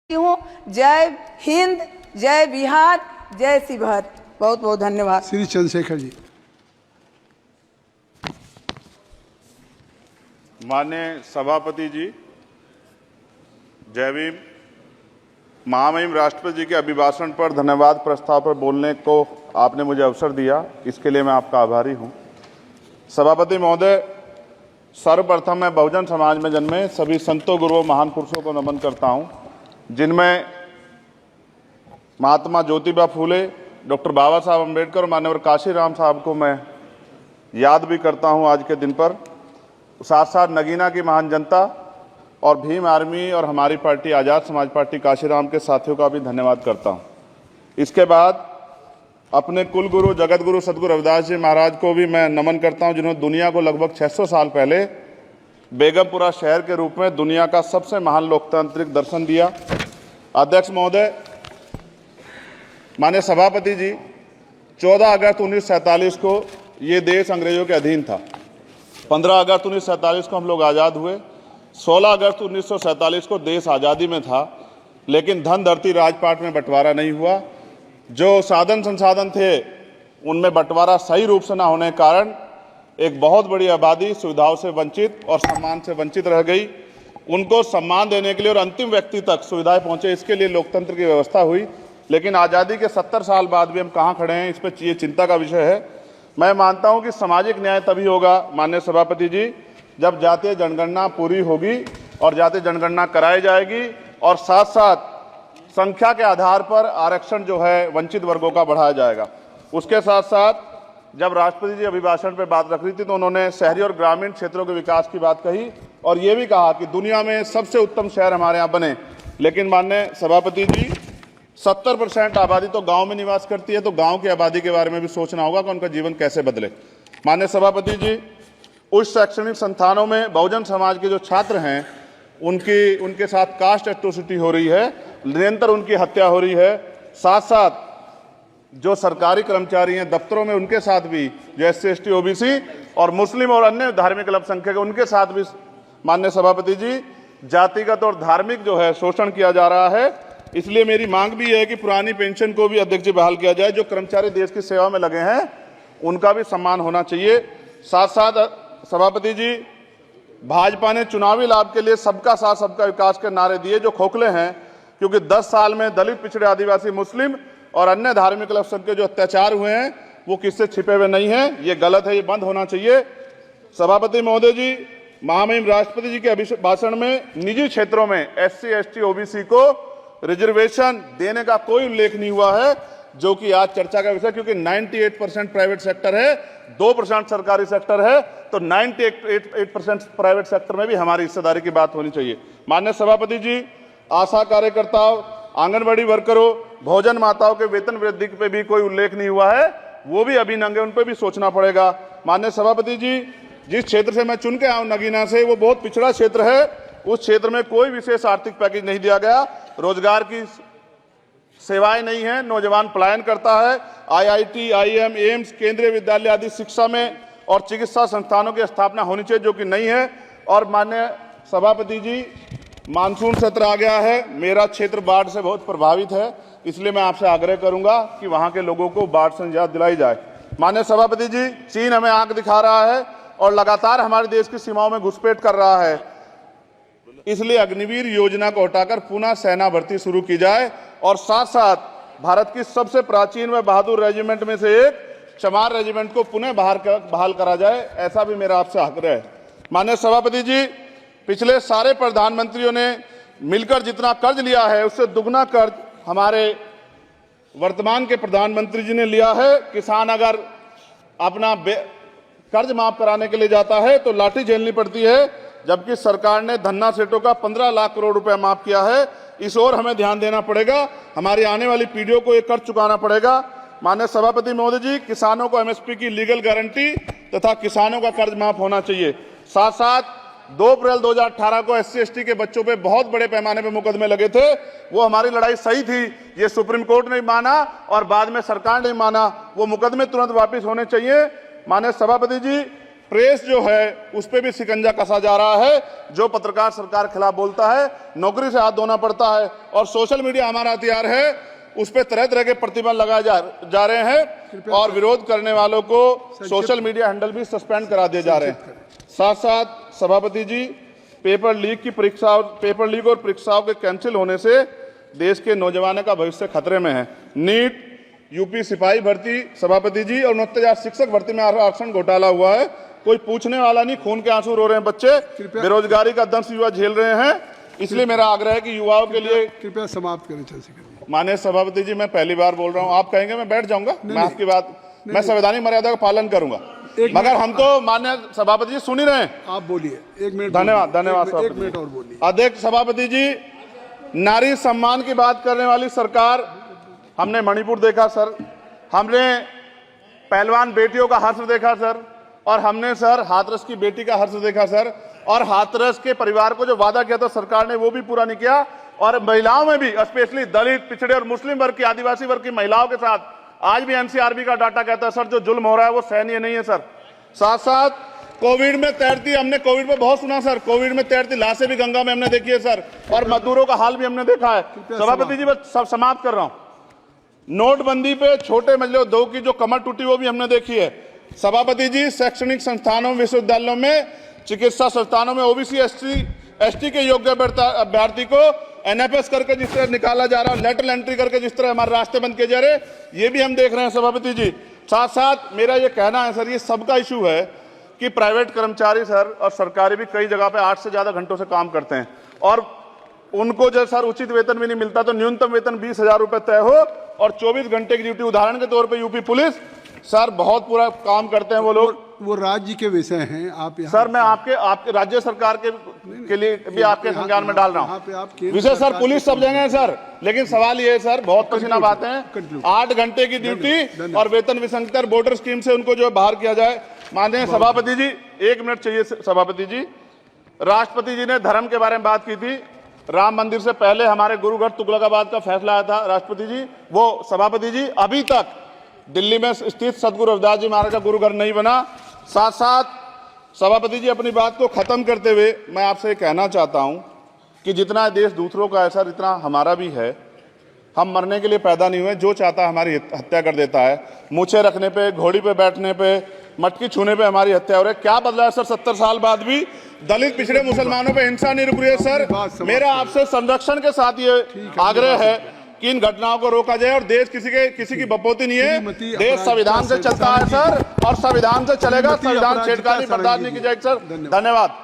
हूँ। जय हिंद, जय बिहार, जय शिवहर। बहुत बहुत धन्यवाद। श्री चंद्रशेखर जी। माननीय सभापति जी, जय भीम। महामहिम राष्ट्रपति जी के अभिभाषण पर धन्यवाद प्रस्ताव पर बोलने को आपने मुझे अवसर दिया, इसके लिए मैं आपका आभारी हूं। सभापति महोदय, सर्वप्रथम मैं बहुजन समाज में जन्मे सभी संतों, गुरुओं, महान पुरुषों को नमन करता हूं, जिनमें महात्मा ज्योतिबा फूले, डॉक्टर बाबा साहब अम्बेडकर और मान्यवर काशीराम साहब को मैं याद भी करता हूं आज के दिन पर। साथ साथ नगीना की महान जनता और भीम आर्मी और हमारी पार्टी आज़ाद समाज पार्टी काशीराम के साथियों का भी धन्यवाद करता हूं। इसके बाद अपने कुल गुरु जगत गुरु सदगुरु रविदास जी महाराज को भी मैं नमन करता हूं, जिन्होंने दुनिया को लगभग 600 साल पहले बेगमपुरा शहर के रूप में दुनिया का सबसे महान लोकतांत्रिक दर्शन दिया। अध्यक्ष महोदय, माननीय सभापति जी, 14 अगस्त 1947 को ये देश अंग्रेजों के अधीन था। 15 अगस्त 1947 को हम लोग आज़ाद हुए। 16 अगस्त 1947 को देश आज़ादी में था, लेकिन धन धरती राजपाट में बंटवारा नहीं हुआ। जो साधन संसाधन थे उनमें बंटवारा सही रूप से न होने के कारण एक बहुत बड़ी आबादी सुविधाओं से वंचित और सम्मान से वंचित रह गई। उनको सम्मान देने के लिए और अंतिम व्यक्ति तक सुविधाएं पहुंचे, इसके लिए लोकतंत्र की व्यवस्था हुई। लेकिन आज़ादी के 70 साल बाद भी हम कहाँ खड़े हैं, इस पर ये चिंता का विषय है। मैं मानता हूं कि सामाजिक न्याय तभी होगा माननीय सभापति जी, जब जातीय जनगणना पूरी होगी और जातीय जनगणना कराई जाएगी और साथ साथ संख्या के आधार पर आरक्षण जो है वंचित वर्गों का बढ़ाया जाएगा। उसके साथ साथ जब राष्ट्रपति जी अभिभाषण पर बात रख रही थी तो उन्होंने शहरी और ग्रामीण क्षेत्रों के विकास की बात कही और ये भी कहा कि दुनिया में सबसे उत्तम शहर हमारे यहाँ बने। लेकिन माननीय सभापति जी, 70% आबादी तो गांव में निवास करती है, तो गांव की आबादी के बारे में भी सोचना होगा कि उनका जीवन कैसे बदले। माननीय सभापति जी, उच्च शैक्षणिक संस्थानों में बहुजन समाज के जो छात्र हैं उनके साथ कास्ट एट्रोसिटी हो रही है, निरंतर उनकी हत्या हो रही है। साथ साथ जो सरकारी कर्मचारी हैं दफ्तरों में, उनके साथ भी जो SC ST OBC और मुस्लिम और अन्य धार्मिक अल्पसंख्यक, उनके साथ भी माननीय सभापति जी जातिगत और धार्मिक जो है शोषण किया जा रहा है। इसलिए मेरी मांग भी है कि पुरानी पेंशन को भी अध्यक्ष जी बहाल किया जाए। जो कर्मचारी देश की सेवा में लगे हैं उनका भी सम्मान होना चाहिए। साथ साथ सभापति जी, भाजपा ने चुनावी लाभ के लिए सबका साथ सबका विकास के नारे दिए जो खोखले हैं, क्योंकि 10 साल में दलित, पिछड़े, आदिवासी, मुस्लिम और अन्य धार्मिक अल्पसंख्यक जो अत्याचार हुए हैं वो किससे छिपे हुए नहीं हैं। ये गलत है, ये बंद होना चाहिए। सभापति महोदय जी, महामहिम राष्ट्रपति जी के अभिभाषण में निजी क्षेत्रों में SC ST OBC को रिजर्वेशन देने का कोई उल्लेख नहीं हुआ है, जो कि आज चर्चा का विषय, क्योंकि 98% प्राइवेट सेक्टर है, 2% सरकारी सेक्टर है, तो 98% प्राइवेट सेक्टर में भी हमारी हिस्सेदारी की बात होनी चाहिए। माननीय सभापति जी, आशा कार्यकर्ताओं, आंगनबाड़ी वर्करों, भोजन माताओं के वेतन वृद्धि पे भी कोई उल्लेख नहीं हुआ है, वो भी अभी नंगे, उन पर भी सोचना पड़ेगा। माननीय सभापति जी, जिस क्षेत्र से मैं चुन के आया हूं नगीना से, वो बहुत पिछड़ा क्षेत्र है। उस क्षेत्र में कोई विशेष आर्थिक पैकेज नहीं दिया गया, रोजगार की सेवाएं नहीं है, नौजवान पलायन करता है। IIT, IIM, एम्स, केंद्रीय विद्यालय आदि शिक्षा में और चिकित्सा संस्थानों की स्थापना होनी चाहिए, जो कि नहीं है। और माननीय सभापति जी, मानसून सत्र आ गया है, मेरा क्षेत्र बाढ़ से बहुत प्रभावित है, इसलिए मैं आपसे आग्रह करूंगा कि वहां के लोगों को बाढ़ से निजात दिलाई जाए। माननीय सभापति जी, चीन हमें आंख दिखा रहा है और लगातार हमारे देश की सीमाओं में घुसपैठ कर रहा है, इसलिए अग्निवीर योजना को हटाकर पुनः सेना भर्ती शुरू की जाए और साथ साथ भारत की सबसे प्राचीन व बहादुर रेजिमेंट में से एक चमार रेजिमेंट को पुनः बहाल करा जाए, ऐसा भी मेरा आपसे आग्रह है। माननीय सभापति जी, पिछले सारे प्रधानमंत्रियों ने मिलकर जितना कर्ज लिया है उससे दुगना कर्ज हमारे वर्तमान के प्रधानमंत्री जी ने लिया है। किसान अगर अपना कर्ज माफ कराने के लिए जाता है तो लाठी झेलनी पड़ती है, जबकि सरकार ने धन्ना सेठों का 15 लाख करोड़ रुपया माफ किया है। इस ओर हमें ध्यान देना पड़ेगा, हमारी आने वाली पीढ़ियों को ये कर्ज चुकाना पड़ेगा। माननीय सभापति महोदय जी, किसानों को MSP की लीगल गारंटी तथा किसानों का कर्ज माफ होना चाहिए। साथ साथ 2 अप्रैल 2018 को SC ST के बच्चों पे बहुत बड़े पैमाने पे मुकदमे लगे थे, वो हमारी लड़ाई सही थी, ये सुप्रीम कोर्ट ने माना और बाद में सरकार ने माना, वो मुकदमे तुरंत वापिस होने चाहिए। माननीय सभापति जी, प्रेस जो है उस पे भी शिकंजा कसा जा रहा है। जो पत्रकार सरकार खिलाफ बोलता है नौकरी से हाथ धोना पड़ता है, और सोशल मीडिया हमारा हथियार है, उस पे तरह तरह के प्रतिबंध लगाए जा रहे हैं और विरोध करने वालों को सोशल मीडिया हैंडल भी सस्पेंड करा दिए जा रहे हैं। साथ साथ सभापति जी, पेपर लीक और परीक्षाओं के कैंसिल होने से देश के नौजवानों का भविष्य खतरे में है। नीट, यूपी सिपाही भर्ती सभापति जी और 69,000 शिक्षक भर्ती में आरक्षण घोटाला हुआ है, कोई पूछने वाला नहीं, खून के आंसू रो रहे हैं बच्चे, बेरोजगारी का दंश युवा झेल रहे हैं। इसलिए मेरा आग्रह है कि युवाओं के लिए कृपया समाप्त करें चंद्रशेखर। माननीय सभापति जी, मैं पहली बार बोल रहा हूं, आप कहेंगे मैं बैठ जाऊंगा, मैं आपकी बात, मैं संवैधानिक मर्यादा का पालन करूंगा, मगर हम तो माननीय सभापति जी सुन ही रहे हैं। आप बोलिए, 1 मिनट। धन्यवाद। एक मिनट और बोलिए। अध्यक्ष सभापति जी, नारी सम्मान की बात करने वाली सरकार, हमने मणिपुर देखा सर, हमने पहलवान बेटियों का हर्ष देखा सर, और हमने सर हाथरस की बेटी का हर्ष देखा सर, और हाथरस के परिवार को जो वादा किया था सरकार ने वो भी पूरा नहीं किया, और महिलाओं में भी स्पेशली दलित, पिछड़े और मुस्लिम वर्ग की, आदिवासी वर्ग की महिलाओं के साथ आज भी एनसीआरबी का डाटा कहता है सर जो जुल्म हो रहा है वो सहनीय नहीं है सर। साथ साथ कोविड में तैरती, हमने कोविड में बहुत सुना सर, कोविड में तैरती लाशें भी गंगा में हमने देखी है सर, और मजदूरों का हाल भी हमने देखा है। सभापति जी, बस सब समाप्त कर रहा हूं। नोटबंदी पे छोटे मजले उद्योग की जो कमर टूटी वो भी हमने देखी है। सभापति जी, शैक्षणिक संस्थानों, विश्वविद्यालयों में, चिकित्सा संस्थानों में ओबीसी एसटी के योग्य अभ्यर्थी को एनएफएस करके जिस तरह निकाला जा रहा है, लेटरल एंट्री करके जिस तरह हमारे रास्ते बंद किए जा रहे, ये भी हम देख रहे हैं सभापति जी। साथ साथ मेरा ये कहना है सर, ये सबका इशू है कि प्राइवेट कर्मचारी सर और सरकारी भी कई जगह पे 8 से ज्यादा घंटों से काम करते हैं, और उनको जो सर उचित वेतन भी नहीं मिलता, तो न्यूनतम वेतन 20,000 रुपए तय हो और 24 घंटे की ड्यूटी। उदाहरण के तौर पे यूपी पुलिस सर बहुत पूरा काम करते हैं वो लोग, वो राज्य के विषय हैं। आप सर मैं आपके राज्य सरकार के लिए भी आपके संज्ञान में डाल रहा हूँ विषय सर। पुलिस सब जगह है सर, लेकिन सवाल ये है सर, बहुत पसीना बातें हैं, 8 घंटे की ड्यूटी और वेतन विसंगति, वोटर स्कीम से उनको जो बाहर किया जाए। माननीय सभापति जी, 1 मिनट चाहिए सभापति जी। राष्ट्रपति जी ने धर्म के बारे में बात की थी, राम मंदिर से पहले हमारे गुरुघर तुगलकाबाद का फैसला आया था राष्ट्रपति जी, वो सभापति जी अभी तक दिल्ली में स्थित सदगुरु रविदास जी महाराज का गुरुघर नहीं बना। साथ साथ सभापति जी, अपनी बात को खत्म करते हुए मैं आपसे कहना चाहता हूं कि जितना देश दूसरों का है सर, इतना हमारा भी है। हम मरने के लिए पैदा नहीं हुए, जो चाहता है हमारी हत्या कर देता है। मूछे रखने पे, घोड़ी पे बैठने पे, मटकी छूने पे हमारी हत्या हो रही है। क्या बदला है सर 70 साल बाद भी? दलित, पिछड़े, मुसलमानों पे हिंसा नहीं रुक रही है सर। मेरा आपसे संरक्षण के साथ ये आग्रह है कि इन घटनाओं को रोका जाए, और देश किसी की बपोती नहीं है, देश संविधान से चलता है सर, और संविधान से चलेगा। संविधान छेड़खानी बर्दाश्त नहीं की जाएगी सर। धन्यवाद।